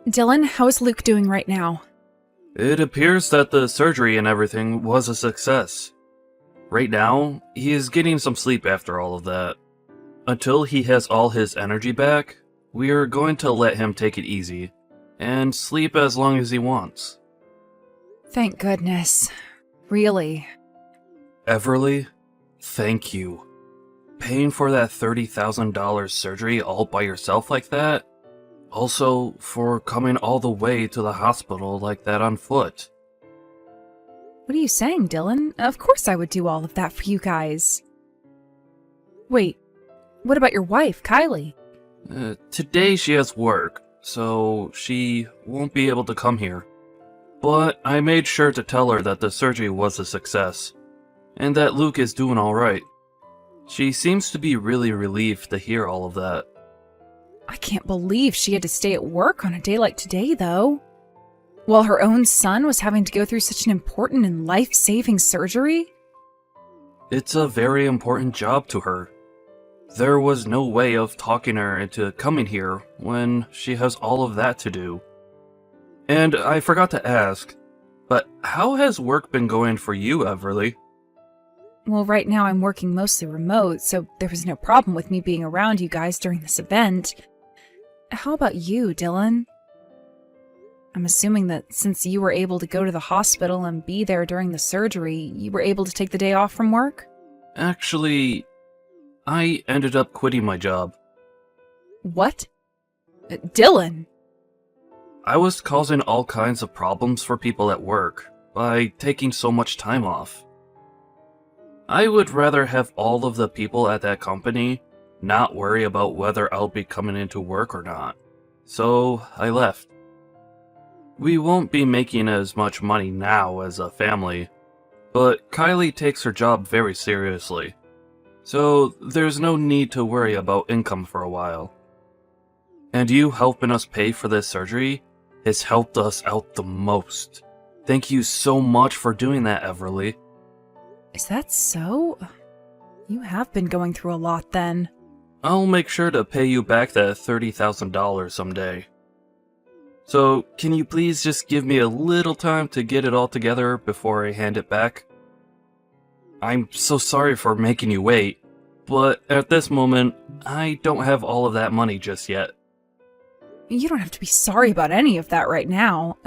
Dylan, how is Luke doing right now? It appears that the surgery and everything was a success. Right now, he is getting some sleep after all of that. Until he has all his energy back, we are going to let him take it easy, and sleep as long as he wants. Thank goodness. Really. Everly, thank you. Paying for that $30,000 surgery all by yourself like that? Also, for coming all the way to the hospital like that on foot. What are you saying, Dylan? Of course I would do all of that for you guys. Wait, what about your wife, Kylie? Today she has work, so she won't be able to come here. But I made sure to tell her that the surgery was a success, and that Luke is doing alright. She seems to be really relieved to hear all of that. I can't believe she had to stay at work on a day like today, though. While her own son was having to go through such an important and life-saving surgery? It's a very important job to her. There was no way of talking her into coming here when she has all of that to do. And I forgot to ask, but how has work been going for you, Everly? Well, right now I'm working mostly remote, so there was no problem with me being around you guys during this event. How about you, Dylan? I'm assuming that since you were able to go to the hospital and be there during the surgery, you were able to take the day off from work? Actually, I ended up quitting my job. What? Dylan! I was causing all kinds of problems for people at work by taking so much time off. I would rather have all of the people at that company not worry about whether I'll be coming into work or not. So I left. We won't be making as much money now as a family, but Kylie takes her job very seriously. So there's no need to worry about income for a while. And you helping us pay for this surgery has helped us out the most. Thank you so much for doing that, Everly. Is that so? You have been going through a lot then. I'll make sure to pay you back that $30,000 someday. So, can you please just give me a little time to get it all together before I hand it back? I'm so sorry for making you wait, but at this moment, I don't have all of that money just yet. You don't have to be sorry about any of that right now.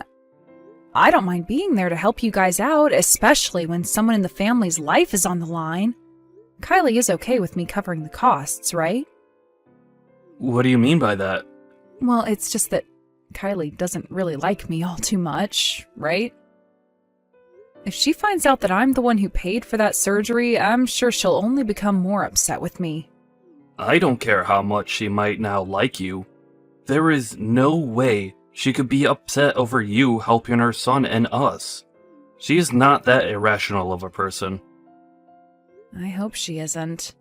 I don't mind being there to help you guys out, especially when someone in the family's life is on the line. Kylie is okay with me covering the costs, right? What do you mean by that? Well, it's just that Kylie doesn't really like me all too much, right? If she finds out that I'm the one who paid for that surgery, I'm sure she'll only become more upset with me. I don't care how much she might now like you. There is no way she could be upset over you helping her son and us. She is not that irrational of a person. I hope she isn't.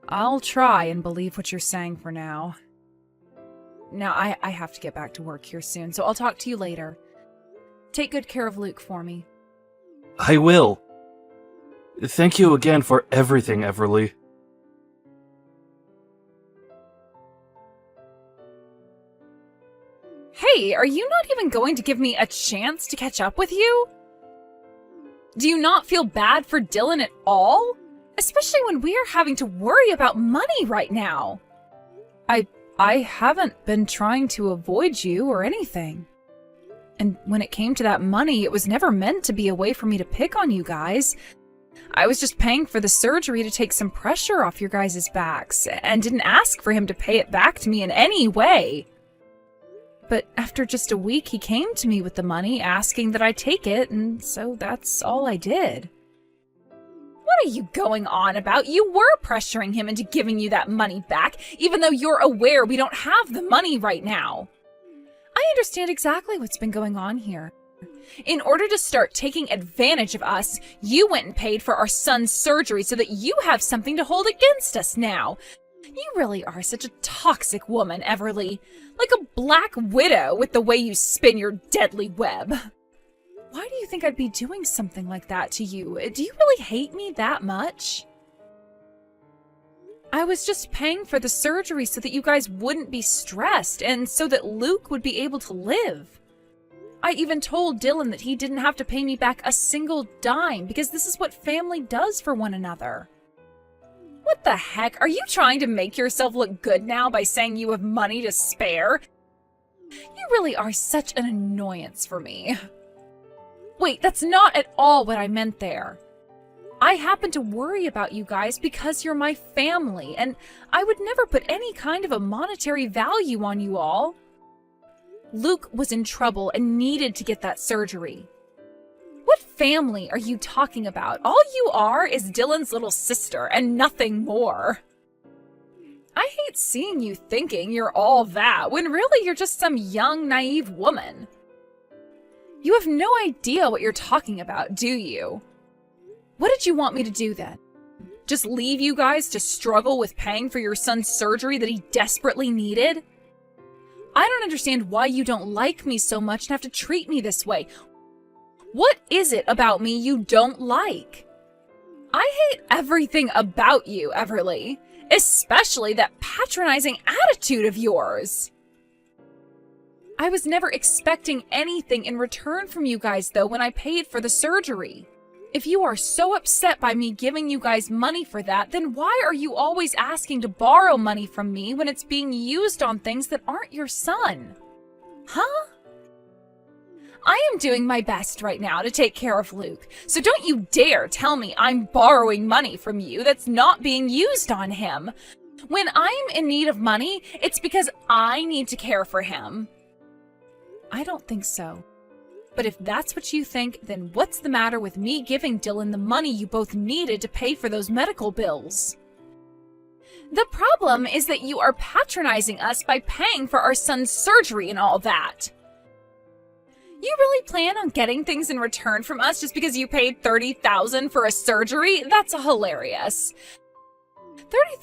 I'll try and believe what you're saying for now. Now, I have to get back to work here soon, so I'll talk to you later. Take good care of Luke for me. I will. Thank you again for everything, Everly. Hey, are you not even going to give me a chance to catch up with you? Do you not feel bad for Dylan at all? Especially when we're having to worry about money right now. I haven't been trying to avoid you or anything. And when it came to that money, it was never meant to be a way for me to pick on you guys. I was just paying for the surgery to take some pressure off your guys' backs, and didn't ask for him to pay it back to me in any way. But after just a week, he came to me with the money, asking that I take it, and so that's all I did. What are you going on about? You were pressuring him into giving you that money back, even though you're aware we don't have the money right now. I understand exactly what's been going on here. In order to start taking advantage of us, you went and paid for our son's surgery so that you have something to hold against us now. You really are such a toxic woman, Everly. Like a black widow with the way you spin your deadly web. Why do you think I'd be doing something like that to you? Do you really hate me that much? I was just paying for the surgery so that you guys wouldn't be stressed and so that Luke would be able to live. I even told Dylan that he didn't have to pay me back a single dime because this is what family does for one another. What the heck? Are you trying to make yourself look good now by saying you have money to spare? You really are such an annoyance for me. Wait, that's not at all what I meant there. I happen to worry about you guys because you're my family, and I would never put any kind of a monetary value on you all. Luke was in trouble and needed to get that surgery. What family are you talking about? All you are is Dylan's little sister and nothing more. I hate seeing you thinking you're all that when really you're just some young, naive woman. You have no idea what you're talking about, do you? What did you want me to do then? Just leave you guys to struggle with paying for your son's surgery that he desperately needed? I don't understand why you don't like me so much and have to treat me this way. What is it about me you don't like? I hate everything about you, Everly, especially that patronizing attitude of yours. I was never expecting anything in return from you guys, though, when I paid for the surgery. If you are so upset by me giving you guys money for that, then why are you always asking to borrow money from me when it's being used on things that aren't your son? Huh? I am doing my best right now to take care of Luke, so don't you dare tell me I'm borrowing money from you that's not being used on him. When I'm in need of money, it's because I need to care for him. I don't think so. But if that's what you think, then what's the matter with me giving Dylan the money you both needed to pay for those medical bills? The problem is that you are patronizing us by paying for our son's surgery and all that. You really plan on getting things in return from us just because you paid $30,000 for a surgery? That's hilarious.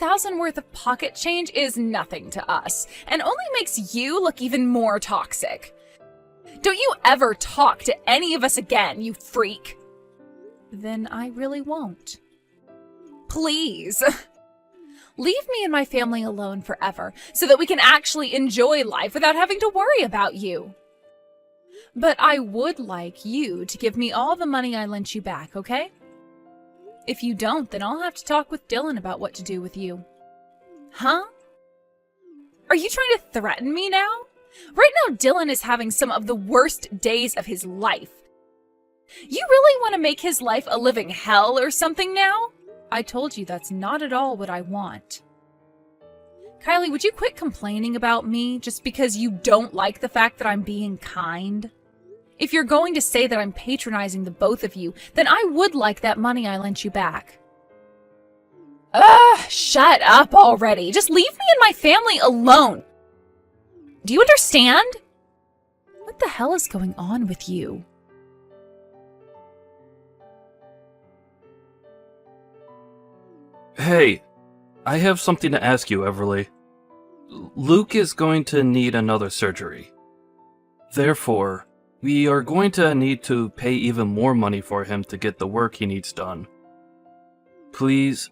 $30,000 worth of pocket change is nothing to us, and only makes you look even more toxic. Don't you ever talk to any of us again, you freak. Then I really won't. Please. Leave me and my family alone forever so that we can actually enjoy life without having to worry about you. But I would like you to give me all the money I lent you back, okay? If you don't, then I'll have to talk with Dylan about what to do with you. Huh? Are you trying to threaten me now? Right now, Dylan is having some of the worst days of his life. You really want to make his life a living hell or something now? I told you that's not at all what I want. Kylie, would you quit complaining about me just because you don't like the fact that I'm being kind? If you're going to say that I'm patronizing the both of you, then I would like that money I lent you back. Ugh, shut up already. Just leave me and my family alone. Do you understand? What the hell is going on with you? Hey, I have something to ask you, Everly. Luke is going to need another surgery. Therefore, we are going to need to pay even more money for him to get the work he needs done. Please,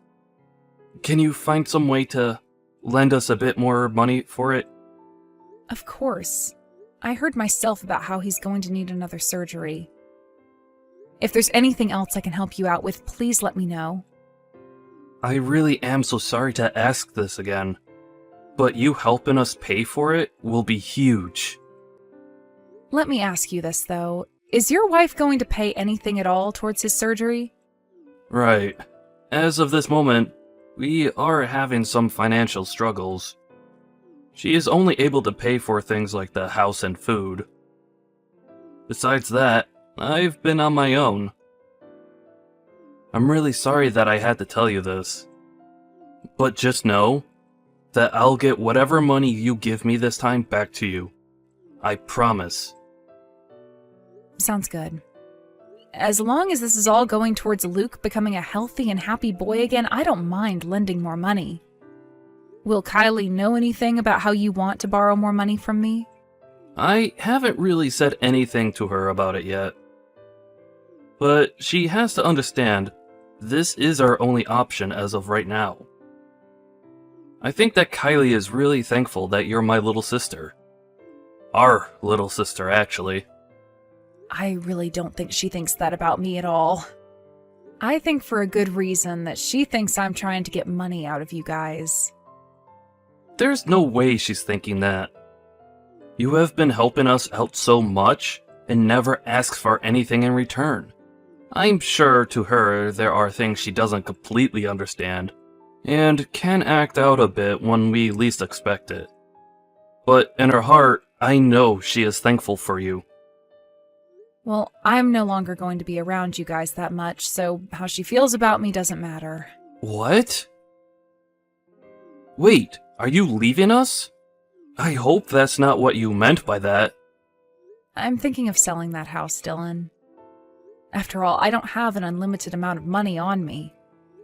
can you find some way to lend us a bit more money for it? Of course. I heard myself about how he's going to need another surgery. If there's anything else I can help you out with, please let me know. I really am so sorry to ask this again, but you helping us pay for it will be huge. Let me ask you this, though. Is your wife going to pay anything at all towards his surgery? Right. As of this moment, we are having some financial struggles. She is only able to pay for things like the house and food. Besides that, I've been on my own. I'm really sorry that I had to tell you this. But just know that I'll get whatever money you give me this time back to you. I promise. Sounds good. As long as this is all going towards Luke becoming a healthy and happy boy again, I don't mind lending more money. Will Kylie know anything about how you want to borrow more money from me? I haven't really said anything to her about it yet. But she has to understand, this is our only option as of right now. I think that Kylie is really thankful that you're my little sister. Our little sister, actually. I really don't think she thinks that about me at all. I think for a good reason that she thinks I'm trying to get money out of you guys. There's no way she's thinking that. You have been helping us out so much, and never asks for anything in return. I'm sure to her there are things she doesn't completely understand, and can act out a bit when we least expect it. But in her heart, I know she is thankful for you. Well, I'm no longer going to be around you guys that much, so how she feels about me doesn't matter. What? Wait, are you leaving us? I hope that's not what you meant by that. I'm thinking of selling that house, Dylan. After all, I don't have an unlimited amount of money on me.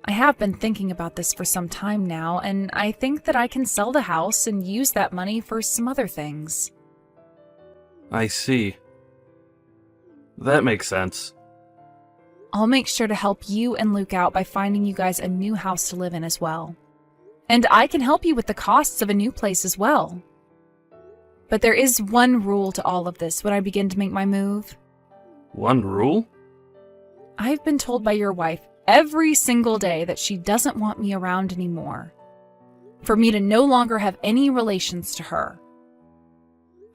I have been thinking about this for some time now, and I think that I can sell the house and use that money for some other things. I see. That makes sense. I'll make sure to help you and Luke out by finding you guys a new house to live in as well. And I can help you with the costs of a new place as well. But there is one rule to all of this when I begin to make my move. One rule? I've been told by your wife every single day that she doesn't want me around anymore. For me to no longer have any relations to her.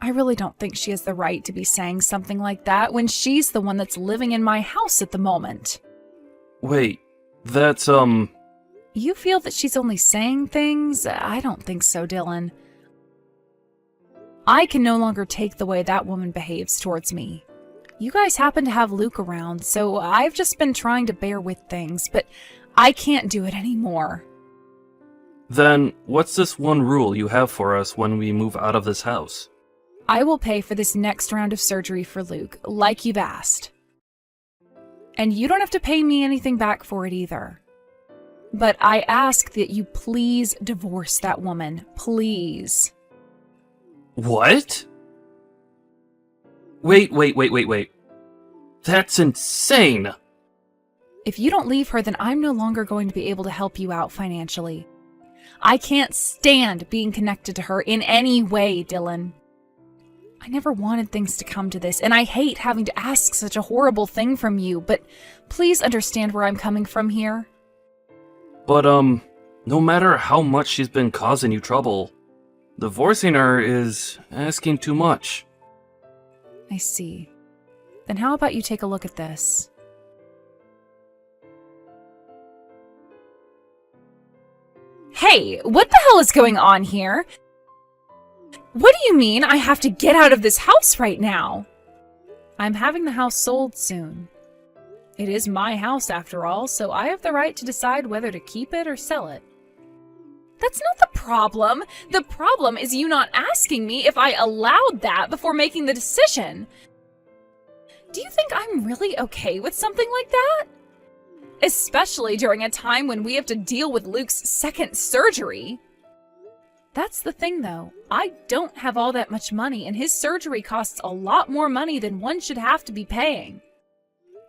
I really don't think she has the right to be saying something like that when she's the one that's living in my house at the moment. Wait, that's, You feel that she's only saying things? I don't think so, Dylan. I can no longer take the way that woman behaves towards me. You guys happen to have Luke around, so I've just been trying to bear with things, but I can't do it anymore. Then what's this one rule you have for us when we move out of this house? I will pay for this next round of surgery for Luke, like you've asked. And you don't have to pay me anything back for it either. But I ask that you please divorce that woman, please. What? Wait. That's insane! If you don't leave her, then I'm no longer going to be able to help you out financially. I can't stand being connected to her in any way, Dylan. I never wanted things to come to this, and I hate having to ask such a horrible thing from you, but please understand where I'm coming from here. But, no matter how much she's been causing you trouble, divorcing her is asking too much. I see. Then how about you take a look at this? Hey, what the hell is going on here? What do you mean I have to get out of this house right now? I'm having the house sold soon. It is my house after all, so I have the right to decide whether to keep it or sell it. That's not the problem. The problem is you not asking me if I allowed that before making the decision. Do you think I'm really okay with something like that? Especially during a time when we have to deal with Luke's second surgery. That's the thing, though. I don't have all that much money, and his surgery costs a lot more money than one should have to be paying.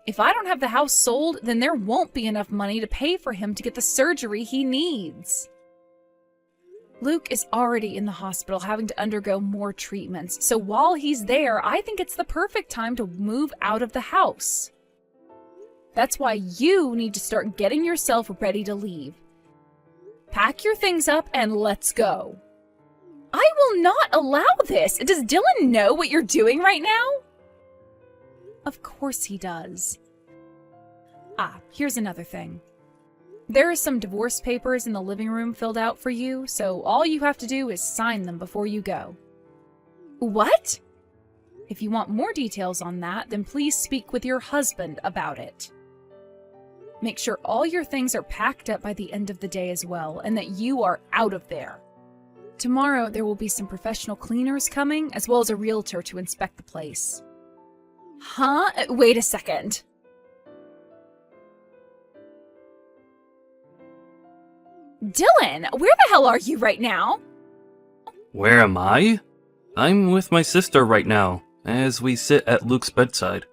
If I don't have the house sold, then there won't be enough money to pay for him to get the surgery he needs. Luke is already in the hospital having to undergo more treatments, so while he's there, I think it's the perfect time to move out of the house. That's why you need to start getting yourself ready to leave. Pack your things up and let's go. I will not allow this. Does Dylan know what you're doing right now? Of course he does. Here's another thing. There are some divorce papers in the living room filled out for you, so all you have to do is sign them before you go. What? If you want more details on that, then please speak with your husband about it. Make sure all your things are packed up by the end of the day as well, and that you are out of there. Tomorrow, there will be some professional cleaners coming, as well as a realtor to inspect the place. Huh? Wait a second. Dylan, where the hell are you right now? Where am I? I'm with my sister right now, as we sit at Luke's bedside.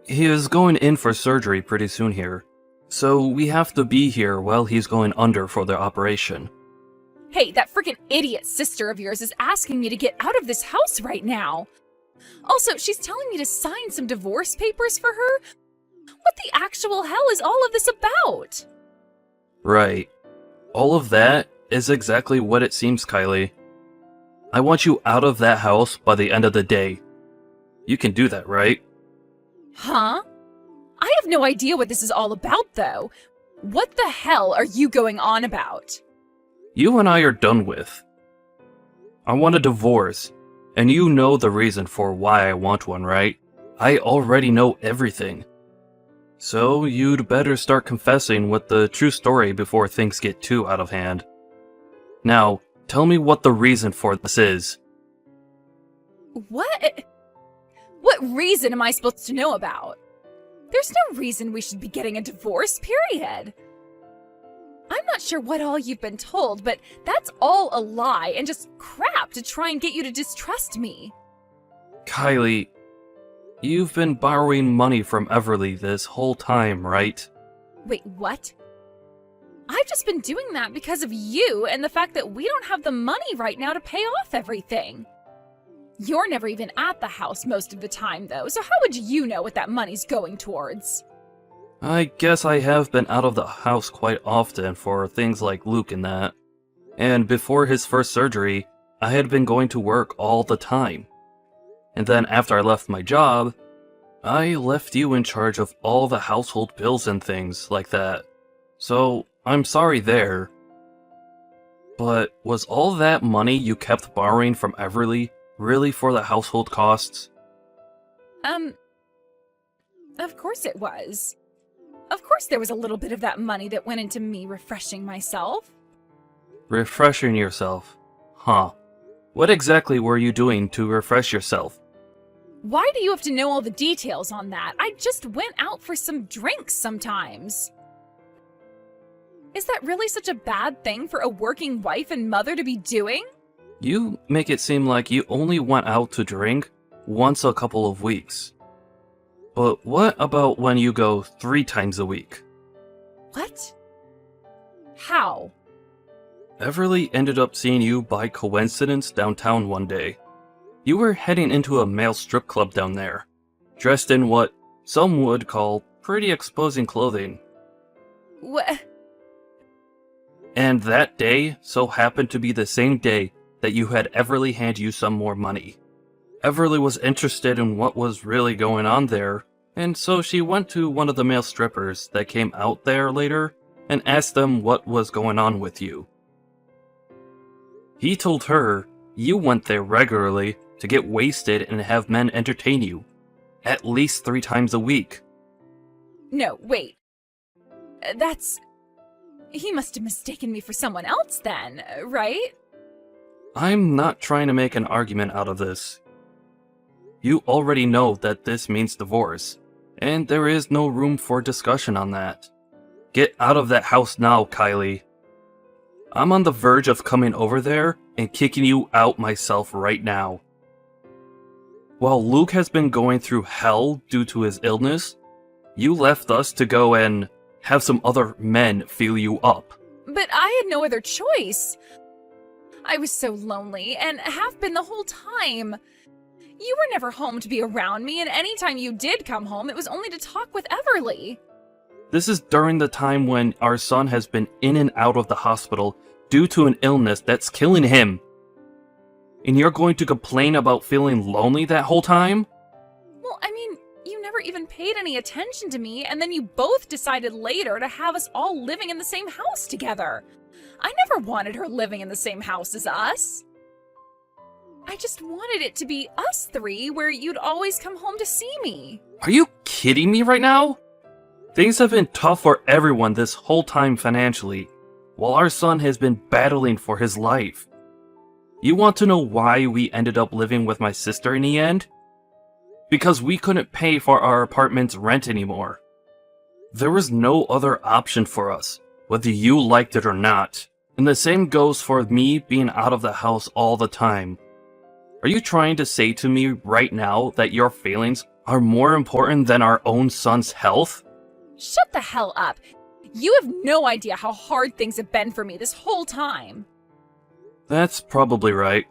He is going in for surgery pretty soon here, so we have to be here while he's going under for the operation. Hey, that freaking idiot sister of yours is asking me to get out of this house right now. Also, she's telling me to sign some divorce papers for her. What the actual hell is all of this about? Right. All of that is exactly what it seems, Kylie. I want you out of that house by the end of the day. You can do that, right? Huh? I have no idea what this is all about, though. What the hell are you going on about? You and I are done with. I want a divorce, and you know the reason for why I want one, right? I already know everything. So you'd better start confessing with the true story before things get too out of hand. Now, tell me what the reason for this is. What? What reason am I supposed to know about? There's no reason we should be getting a divorce, period. I'm not sure what all you've been told, but that's all a lie and just crap to try and get you to distrust me. Kylie, you've been borrowing money from Everly this whole time, right? Wait, what? I've just been doing that because of you and the fact that we don't have the money right now to pay off everything. You're never even at the house most of the time, though, so how would you know what that money's going towards? I guess I have been out of the house quite often for things like Luke and that. And before his first surgery, I had been going to work all the time. And then after I left my job, I left you in charge of all the household bills and things like that. So, I'm sorry there. But was all that money you kept borrowing from Everly really for the household costs? Of course it was. Of course there was a little bit of that money that went into me refreshing myself. Refreshing yourself? Huh. What exactly were you doing to refresh yourself? Why do you have to know all the details on that? I just went out for some drinks sometimes. Is that really such a bad thing for a working wife and mother to be doing? You make it seem like you only went out to drink once a couple of weeks. But what about when you go 3 times a week? What? How? Everly ended up seeing you by coincidence downtown one day. You were heading into a male strip club down there, dressed in what some would call pretty exposing clothing. What? And that day so happened to be the same day that you had Everly hand you some more money. Everly was interested in what was really going on there, and so she went to one of the male strippers that came out there later and asked them what was going on with you. He told her you went there regularly to get wasted and have men entertain you, at least 3 times a week. No, wait. He must have mistaken me for someone else then, right? I'm not trying to make an argument out of this. You already know that this means divorce, and there is no room for discussion on that. Get out of that house now, Kylie. I'm on the verge of coming over there and kicking you out myself right now. While Luke has been going through hell due to his illness, you left us to go and have some other men feel you up. But I had no other choice. I was so lonely, and have been the whole time. You were never home to be around me, and anytime you did come home, it was only to talk with Everly. This is during the time when our son has been in and out of the hospital due to an illness that's killing him. And you're going to complain about feeling lonely that whole time? Well, I mean, you never even paid any attention to me, and then you both decided later to have us all living in the same house together. I never wanted her living in the same house as us. I just wanted it to be us 3 where you'd always come home to see me. Are you kidding me right now? Things have been tough for everyone this whole time financially, while our son has been battling for his life. You want to know why we ended up living with my sister in the end? Because we couldn't pay for our apartment's rent anymore. There was no other option for us, whether you liked it or not. And the same goes for me being out of the house all the time. Are you trying to say to me right now that your feelings are more important than our own son's health? Shut the hell up. You have no idea how hard things have been for me this whole time. That's probably right.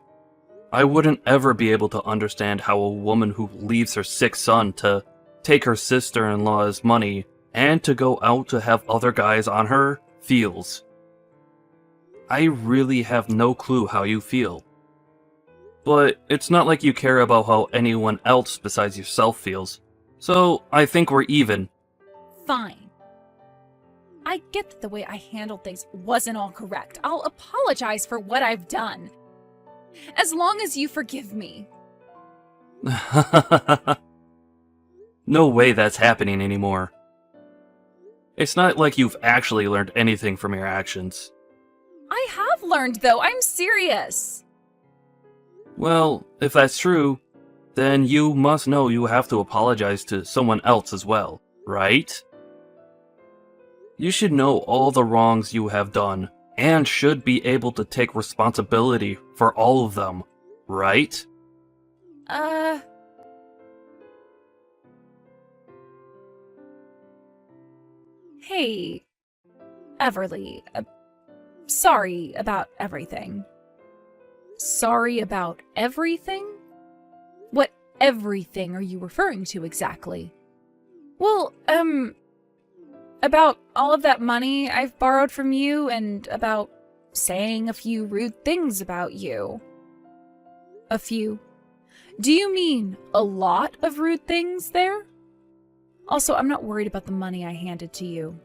I wouldn't ever be able to understand how a woman who leaves her sick son to take her sister-in-law's money and to go out to have other guys on her feels. I really have no clue how you feel. But it's not like you care about how anyone else besides yourself feels. So I think we're even. Fine. I get that the way I handled things wasn't all correct. I'll apologize for what I've done. As long as you forgive me. No way that's happening anymore. It's not like you've actually learned anything from your actions. I have learned, though. I'm serious. Well, if that's true, then you must know you have to apologize to someone else as well, right? You should know all the wrongs you have done, and should be able to take responsibility for all of them, right? Hey, Everly, sorry about everything. Sorry about everything? What everything are you referring to exactly? Well, about all of that money I've borrowed from you and about saying a few rude things about you. A few. Do you mean a lot of rude things there? Also, I'm not worried about the money I handed to you.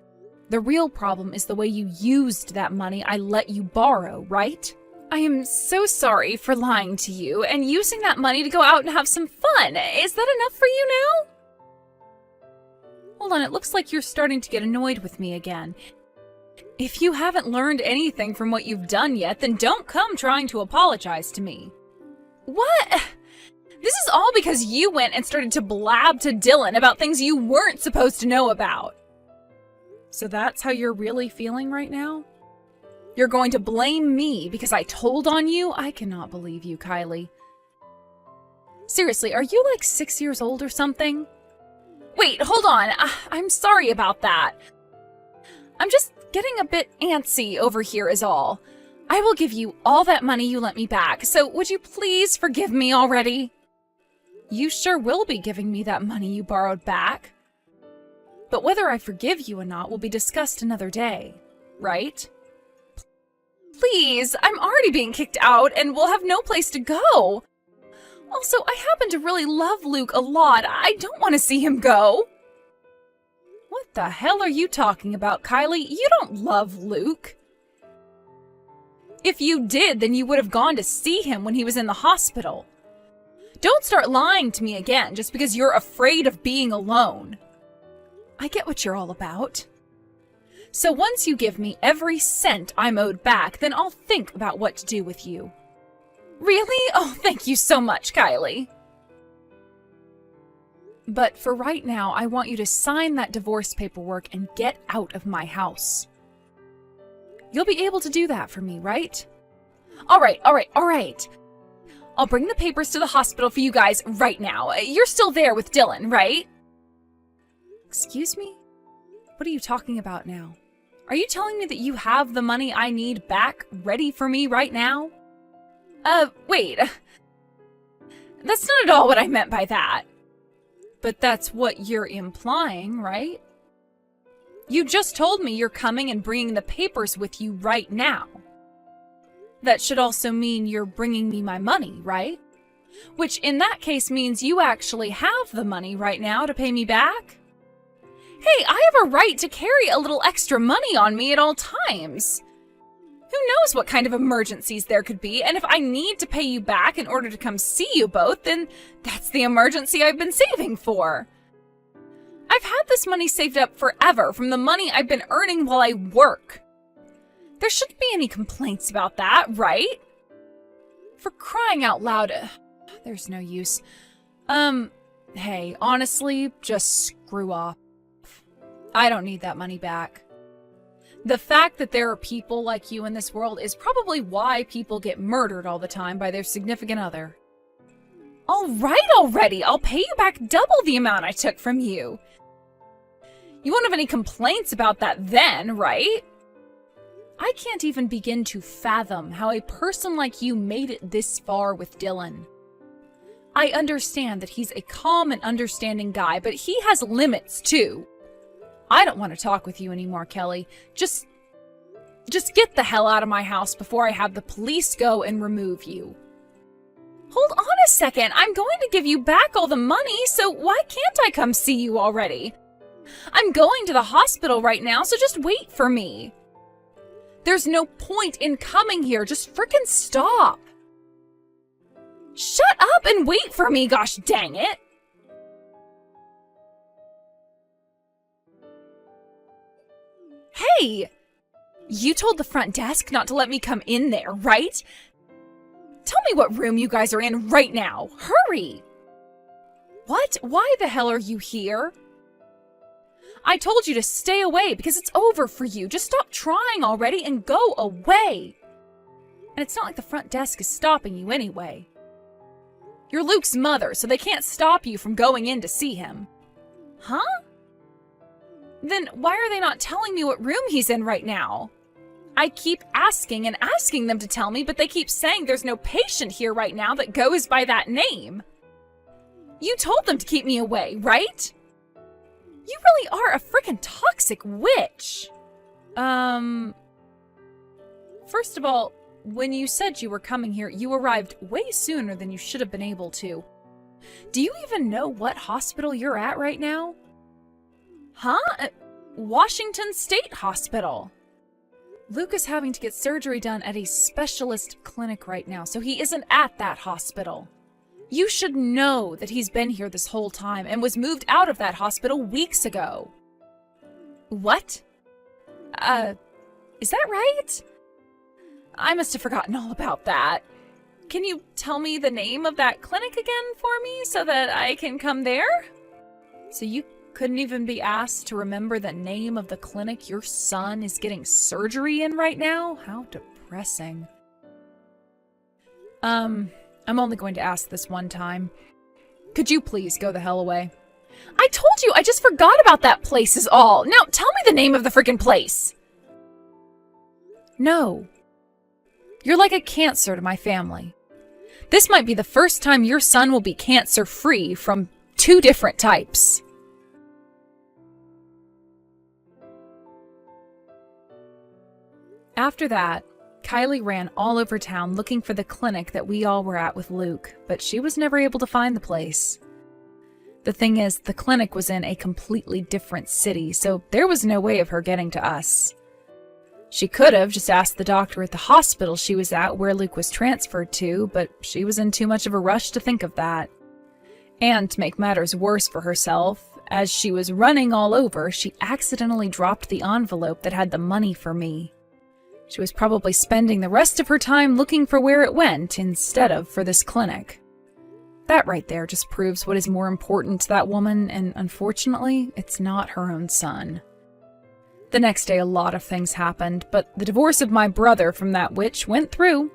The real problem is the way you used that money I let you borrow, right? I am so sorry for lying to you and using that money to go out and have some fun. Is that enough for you now? Hold on, it looks like you're starting to get annoyed with me again. If you haven't learned anything from what you've done yet, then don't come trying to apologize to me. What? This is all because you went and started to blab to Dylan about things you weren't supposed to know about. So that's how you're really feeling right now? You're going to blame me because I told on you? I cannot believe you, Kylie. Seriously, are you like 6 years old or something? Wait, hold on. I'm sorry about that. I'm just getting a bit antsy over here is all. I will give you all that money you lent me back, so would you please forgive me already? You sure will be giving me that money you borrowed back. But whether I forgive you or not will be discussed another day, right? Please, I'm already being kicked out and will have no place to go. Also, I happen to really love Luke a lot. I don't want to see him go. What the hell are you talking about, Kylie? You don't love Luke. If you did, then you would have gone to see him when he was in the hospital. Don't start lying to me again just because you're afraid of being alone. I get what you're all about. So once you give me every cent I'm owed back, then I'll think about what to do with you. Really? Oh, thank you so much, Kylie. But for right now, I want you to sign that divorce paperwork and get out of my house. You'll be able to do that for me, right? All right. I'll bring the papers to the hospital for you guys right now. You're still there with Dylan, right? Excuse me? What are you talking about now? Are you telling me that you have the money I need back ready for me right now? Wait. That's not at all what I meant by that. But that's what you're implying, right? You just told me you're coming and bringing the papers with you right now. That should also mean you're bringing me my money, right? Which in that case means you actually have the money right now to pay me back? Hey, I have a right to carry a little extra money on me at all times. Who knows what kind of emergencies there could be, and if I need to pay you back in order to come see you both, then that's the emergency I've been saving for. I've had this money saved up forever from the money I've been earning while I work. There shouldn't be any complaints about that, right? For crying out loud, there's no use. Hey, honestly, just screw off. I don't need that money back. The fact that there are people like you in this world is probably why people get murdered all the time by their significant other. All right already, I'll pay you back double the amount I took from you. You won't have any complaints about that then, right? I can't even begin to fathom how a person like you made it this far with Dylan. I understand that he's a calm and understanding guy, but he has limits too. I don't want to talk with you anymore, Kelly. Just get the hell out of my house before I have the police go and remove you. Hold on a second. I'm going to give you back all the money, so why can't I come see you already? I'm going to the hospital right now, so just wait for me. There's no point in coming here. Just frickin' stop. Shut up and wait for me, gosh dang it. Hey! You told the front desk not to let me come in there, right? Tell me what room you guys are in right now. Hurry! What? Why the hell are you here? I told you to stay away because it's over for you. Just stop trying already and go away. And it's not like the front desk is stopping you anyway. You're Luke's mother, so they can't stop you from going in to see him. Huh? Then why are they not telling me what room he's in right now? I keep asking and asking them to tell me, but they keep saying there's no patient here right now that goes by that name. You told them to keep me away, right? You really are a frickin' toxic witch. First of all, when you said you were coming here, you arrived way sooner than you should have been able to. Do you even know what hospital you're at right now? Huh? Washington State Hospital. Luke is having to get surgery done at a specialist clinic right now, so he isn't at that hospital. You should know that he's been here this whole time and was moved out of that hospital weeks ago. What? Is that right? I must have forgotten all about that. Can you tell me the name of that clinic again for me so that I can come there? So you couldn't even be asked to remember the name of the clinic your son is getting surgery in right now? How depressing. I'm only going to ask this one time. Could you please go the hell away? I told you, I just forgot about that place is all. Now tell me the name of the freaking place. No. You're like a cancer to my family. This might be the first time your son will be cancer-free from 2 different types. After that, Kylie ran all over town looking for the clinic that we all were at with Luke, but she was never able to find the place. The thing is, the clinic was in a completely different city, so there was no way of her getting to us. She could have just asked the doctor at the hospital she was at where Luke was transferred to, but she was in too much of a rush to think of that. And to make matters worse for herself, as she was running all over, she accidentally dropped the envelope that had the money for me. She was probably spending the rest of her time looking for where it went instead of for this clinic. That right there just proves what is more important to that woman, and unfortunately, it's not her own son. The next day, a lot of things happened, but the divorce of my brother from that witch went through.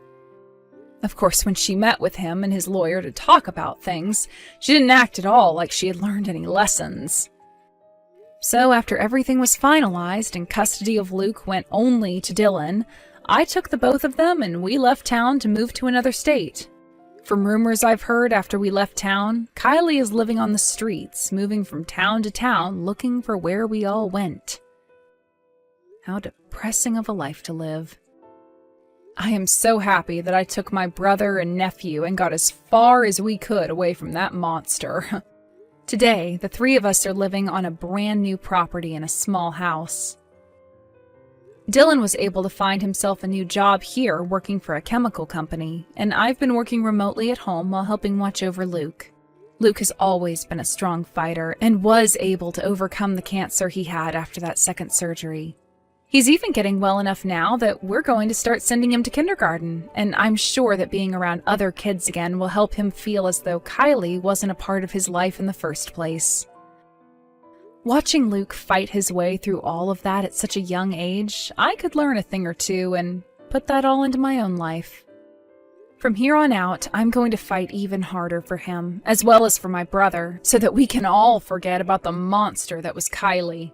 Of course, when she met with him and his lawyer to talk about things, she didn't act at all like she had learned any lessons. So after everything was finalized and custody of Luke went only to Dylan, I took the both of them and we left town to move to another state. From rumors I've heard after we left town, Kylie is living on the streets, moving from town to town, looking for where we all went. How depressing of a life to live. I am so happy that I took my brother and nephew and got as far as we could away from that monster. Today, the 3 of us are living on a brand new property in a small house. Dylan was able to find himself a new job here working for a chemical company, and I've been working remotely at home while helping watch over Luke. Luke has always been a strong fighter and was able to overcome the cancer he had after that second surgery. He's even getting well enough now that we're going to start sending him to kindergarten, and I'm sure that being around other kids again will help him feel as though Kylie wasn't a part of his life in the first place. Watching Luke fight his way through all of that at such a young age, I could learn a thing or two and put that all into my own life. From here on out, I'm going to fight even harder for him, as well as for my brother, so that we can all forget about the monster that was Kylie.